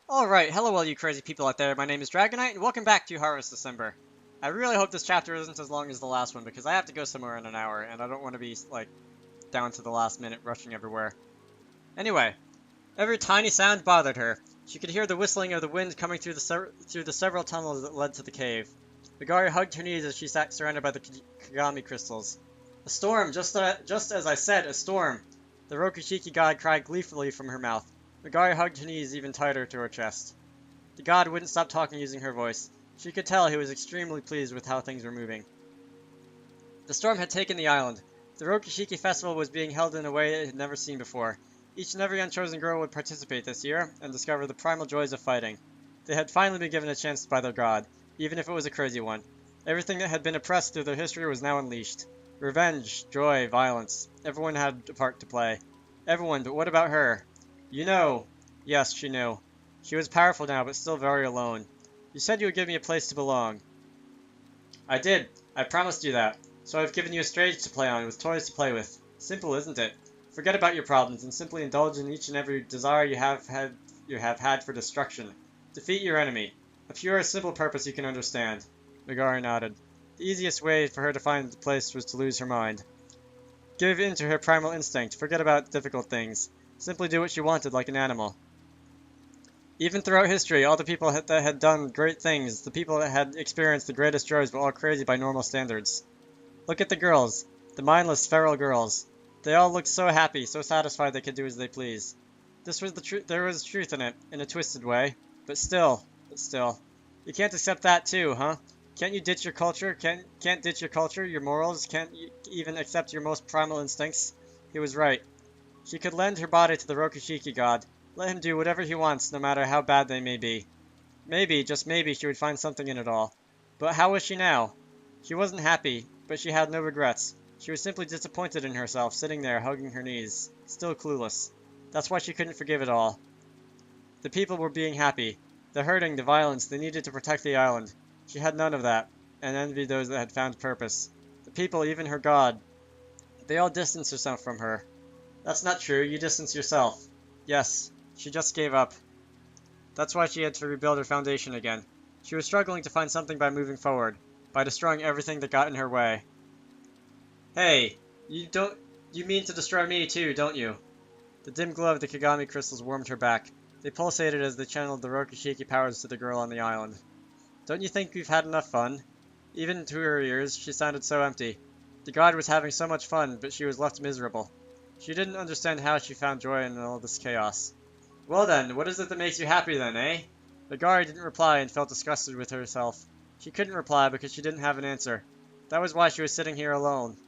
Alright, hello all you crazy people out there, my name is Dragonite, and welcome back to Harvest December. I really hope this chapter isn't as long as the last one, because I have to go somewhere in an hour, and I don't want to be, like, down to the last minute rushing everywhere. Anyway, every tiny sound bothered her. She could hear the whistling of the wind coming through the several tunnels that led to the cave. Megari hugged her knees as she sat surrounded by the Kagami crystals. A storm, just as I said, a storm! The Rokushiki god cried gleefully from her mouth. Megari hugged her knees even tighter to her chest. The god wouldn't stop talking using her voice. She could tell he was extremely pleased with how things were moving. The storm had taken the island. The Rokushiki festival was being held in a way it had never seen before. Each and every unchosen girl would participate this year and discover the primal joys of fighting. They had finally been given a chance by their god, even if it was a crazy one. Everything that had been oppressed through their history was now unleashed. Revenge, joy, violence. Everyone had a part to play. Everyone, but what about her? You know. Yes, she knew. She was powerful now, but still very alone. You said you would give me a place to belong. I did. I promised you that. So I've given you a stage to play on, with toys to play with. Simple, isn't it? Forget about your problems and simply indulge in each and every desire you have had for destruction. Defeat your enemy. A pure, simple purpose you can understand. Megari nodded. The easiest way for her to find the place was to lose her mind. Give in to her primal instinct. Forget about difficult things. Simply do what she wanted like an animal. Even throughout history, all the people that had done great things, the people that had experienced the greatest joys were all crazy by normal standards. Look at the girls. The mindless, feral girls. They all looked so happy, so satisfied they could do as they please. This was the truth. There was truth in it, in a twisted way. But still. You can't accept that too, huh? Can't you ditch your culture? Can't ditch your culture, your morals? Can't you even accept your most primal instincts? He was right. She could lend her body to the Rokushiki god. Let him do whatever he wants, no matter how bad they may be. Maybe, just maybe, she would find something in it all. But how was she now? She wasn't happy, but she had no regrets. She was simply disappointed in herself, sitting there, hugging her knees, still clueless. That's why she couldn't forgive it all. The people were being happy. The hurting, the violence, they needed to protect the island. She had none of that, and envied those that had found purpose. The people, even her god, they all distanced herself from her. That's not true, you distance yourself. Yes, she just gave up. That's why she had to rebuild her foundation again. She was struggling to find something by moving forward, by destroying everything that got in her way. Hey, you mean to destroy me too, don't you? The dim glow of the Kagami crystals warmed her back. They pulsated as they channeled the Rokushiki powers to the girl on the island. Don't you think we've had enough fun? Even to her ears, she sounded so empty. The god was having so much fun, but she was left miserable. She didn't understand how she found joy in all this chaos. Well then, what is it that makes you happy then, eh? Megari didn't reply and felt disgusted with herself. She couldn't reply because she didn't have an answer. That was why she was sitting here alone.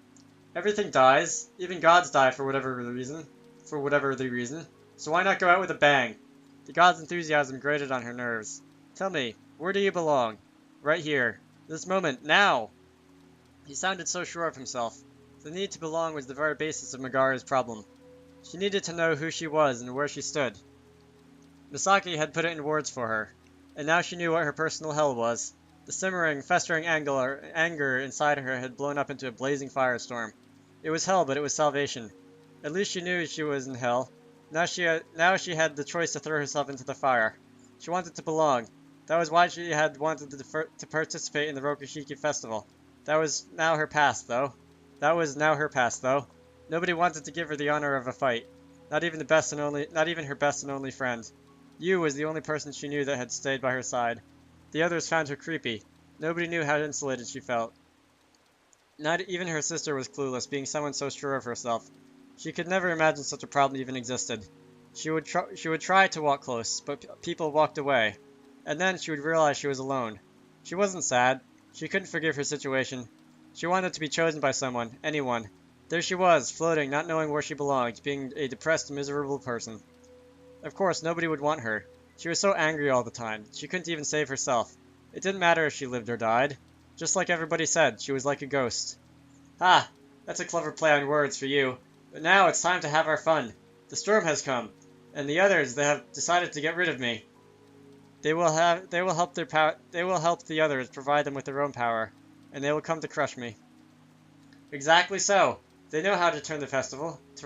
Everything dies. Even gods die for whatever the reason. So why not go out with a bang? The god's enthusiasm grated on her nerves. Tell me, where do you belong? Right here. This moment, now! He sounded so sure of himself. The need to belong was the very basis of Megari's problem. She needed to know who she was and where she stood. Masaki had put it in words for her, and now she knew what her personal hell was. The simmering, festering anger inside her had blown up into a blazing firestorm. It was hell, but it was salvation. At least she knew she was in hell. Now she had the choice to throw herself into the fire. She wanted to belong. That was why she had wanted to participate in the Rokushiki festival. That was now her past, though. Nobody wanted to give her the honor of a fight. Not even her best and only friend. Yu was the only person she knew that had stayed by her side. The others found her creepy. Nobody knew how insulated she felt. Not even her sister was clueless, being someone so sure of herself. She could never imagine such a problem even existed. She would try to walk close, but people walked away. And then she would realize she was alone. She wasn't sad. She couldn't forgive her situation. She wanted to be chosen by someone, anyone. There she was, floating, not knowing where she belonged, being a depressed, miserable person. Of course, nobody would want her. She was so angry all the time. She couldn't even save herself. It didn't matter if she lived or died. Just like everybody said, she was like a ghost. Ah, that's a clever play on words for you. But now it's time to have our fun. The storm has come, and the others, they have decided to get rid of me. They will help the others, provide them with their own power, and they will come to crush me. Exactly so. They know how to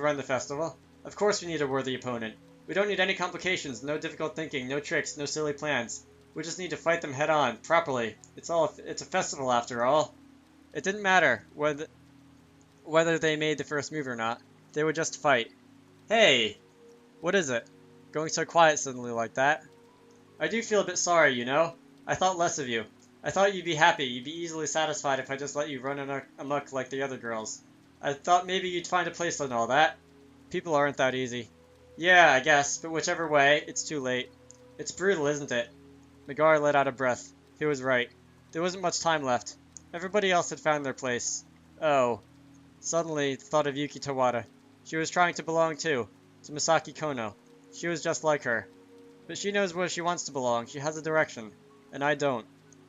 run the festival. Of course we need a worthy opponent. We don't need any complications, no difficult thinking, no tricks, no silly plans. We just need to fight them head on, properly. It's a festival after all. It didn't matter whether they made the first move or not. They would just fight. Hey! What is it? Going so quiet suddenly like that? I do feel a bit sorry, you know? I thought less of you. I thought you'd be happy, you'd be easily satisfied if I just let you run amok like the other girls. I thought maybe you'd find a place and all that. People aren't that easy. Yeah, I guess, but whichever way, it's too late. It's brutal, isn't it? Megari let out a breath. He was right. There wasn't much time left. Everybody else had found their place. Oh. Suddenly, thought of Yuki Towada. She was trying to belong too, to Masaki Konno. She was just like her. But she knows where she wants to belong. She has a direction. And I don't.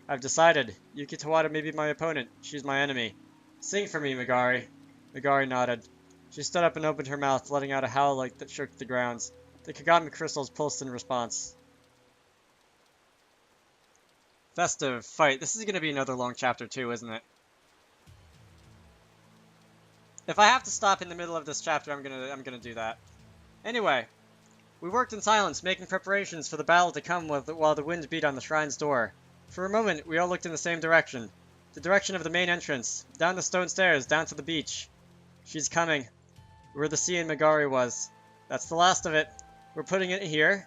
I've decided. Yuki Towada may be my opponent. She's my enemy. Sing for me, Megari. Megari nodded. She stood up and opened her mouth, letting out a howl that shook the grounds. The Tagami crystals pulsed in response. Festive fight. This is going to be another long chapter too, isn't it? If I have to stop in the middle of this chapter, I'm gonna do that. Anyway, we worked in silence, making preparations for the battle to come while the wind beat on the shrine's door. For a moment, we all looked in the same direction. The direction of the main entrance, down the stone stairs, down to the beach. She's coming. Where the sea and Megari was. That's the last of it. We're putting it here.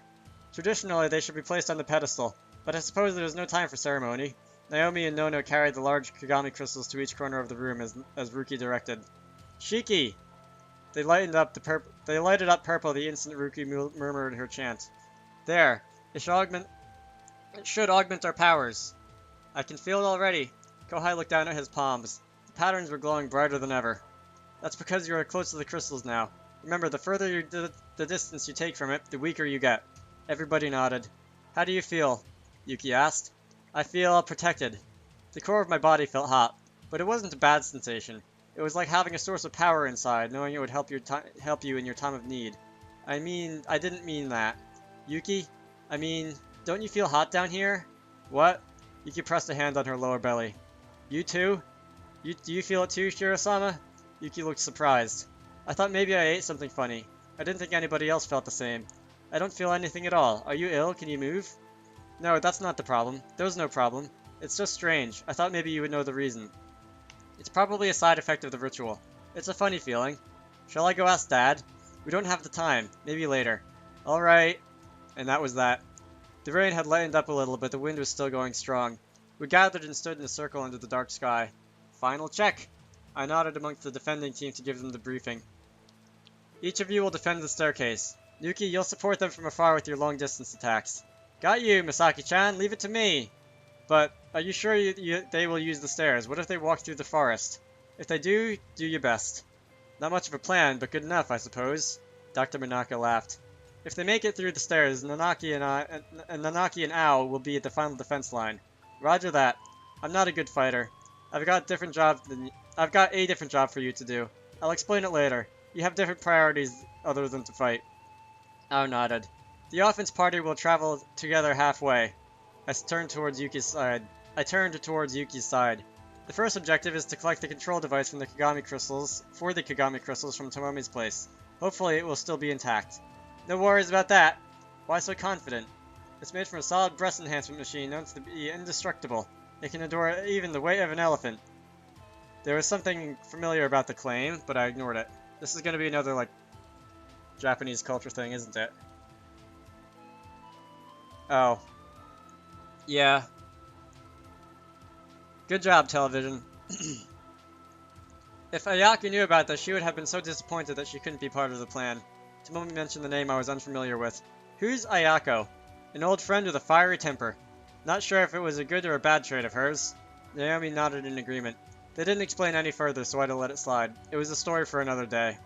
Traditionally, they should be placed on the pedestal, but I suppose there was no time for ceremony. Naomi and Nono carried the large Kagami crystals to each corner of the room as Ruki directed. Shiki! They lighted up purple the instant Ruki murmured her chant. There. It should augment our powers. I can feel it already. Kohai looked down at his palms. The patterns were glowing brighter than ever. That's because you are close to the crystals now. Remember, the further the distance you take from it, the weaker you get. Everybody nodded. How do you feel? Yuki asked. I feel protected. The core of my body felt hot, but it wasn't a bad sensation. It was like having a source of power inside, knowing it would help you in your time of need. I didn't mean that. Yuki? Don't you feel hot down here? What? Yuki pressed a hand on her lower belly. You too? Do you feel it too, Shiro-sama? Yuki looked surprised. I thought maybe I ate something funny. I didn't think anybody else felt the same. I don't feel anything at all. Are you ill? Can you move? No, that's not the problem. There's no problem. It's just strange. I thought maybe you would know the reason. It's probably a side effect of the ritual. It's a funny feeling. Shall I go ask Dad? We don't have the time. Maybe later. Alright. And that was that. The rain had lightened up a little, but the wind was still going strong. We gathered and stood in a circle under the dark sky. Final check! I nodded amongst the defending team to give them the briefing. Each of you will defend the staircase. Yuki, you'll support them from afar with your long-distance attacks. Got you, Masaki-chan! Leave it to me! But, are you sure they will use the stairs? What if they walk through the forest? If they do your best. Not much of a plan, but good enough, I suppose. Dr. Manaka laughed. If they make it through the stairs, Nanaki and Ao will be at the final defense line. Roger that. I'm not a good fighter. I've got a different job for you to do. I'll explain it later. You have different priorities other than to fight. Ao nodded. The offense party will travel together halfway. I turned towards Yuki's side. The first objective is to collect the control device from the Kagami crystals from Tomomi's place. Hopefully it will still be intact. No worries about that. Why so confident? It's made from a solid breast enhancement machine known to be indestructible. It can endure even the weight of an elephant. There was something familiar about the claim, but I ignored it. This is going to be another, Japanese culture thing, isn't it? Oh. Yeah. Good job, television. If Ayako knew about this, she would have been so disappointed that she couldn't be part of the plan. Tomomi mentioned the name I was unfamiliar with. Who's Ayako? An old friend with a fiery temper. Not sure if it was a good or a bad trait of hers. Naomi nodded in agreement. They didn't explain any further, so I had to let it slide. It was a story for another day.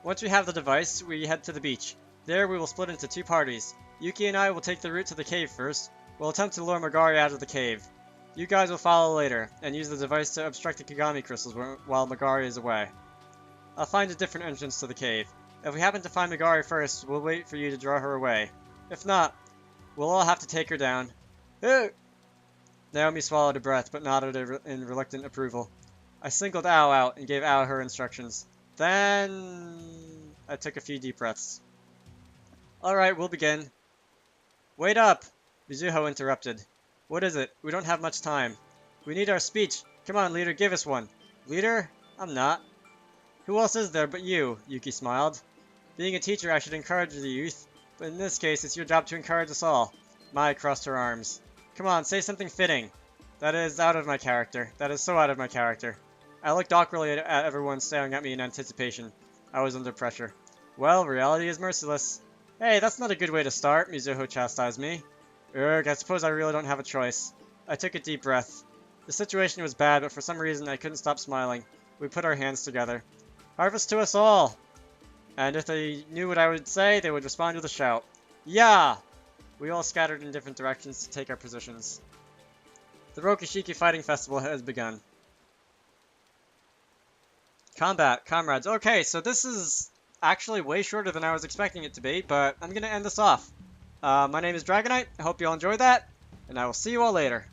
Once we have the device, we head to the beach. There we will split into two parties. Yuki and I will take the route to the cave first. We'll attempt to lure Megari out of the cave. You guys will follow later, and use the device to obstruct the Kagami crystals while Megari is away. I'll find a different entrance to the cave. If we happen to find Megari first, we'll wait for you to draw her away. If not, we'll all have to take her down. Naomi swallowed a breath, but nodded in reluctant approval. I singled Ao out and gave Ao her instructions. Then I took a few deep breaths. Alright, we'll begin. Wait up! Mizuho interrupted. What is it? We don't have much time. We need our speech. Come on, leader, give us one. Leader? I'm not. Who else is there but you? Yuki smiled. Being a teacher, I should encourage the youth, but in this case, it's your job to encourage us all. Mai crossed her arms. Come on, say something fitting. That is out of my character. That is so out of my character. I looked awkwardly at everyone staring at me in anticipation. I was under pressure. Well, reality is merciless. Hey, that's not a good way to start, Mizuho chastised me. Ugh, I suppose I really don't have a choice. I took a deep breath. The situation was bad, but for some reason I couldn't stop smiling. We put our hands together. Harvest to us all! And if they knew what I would say, they would respond with a shout. Yeah! We all scattered in different directions to take our positions. The Rokishiki Fighting Festival has begun. Combat, comrades. Okay, so this is actually way shorter than I was expecting it to be, but I'm going to end this off. My name is Dragonite. I hope you all enjoyed that, and I will see you all later.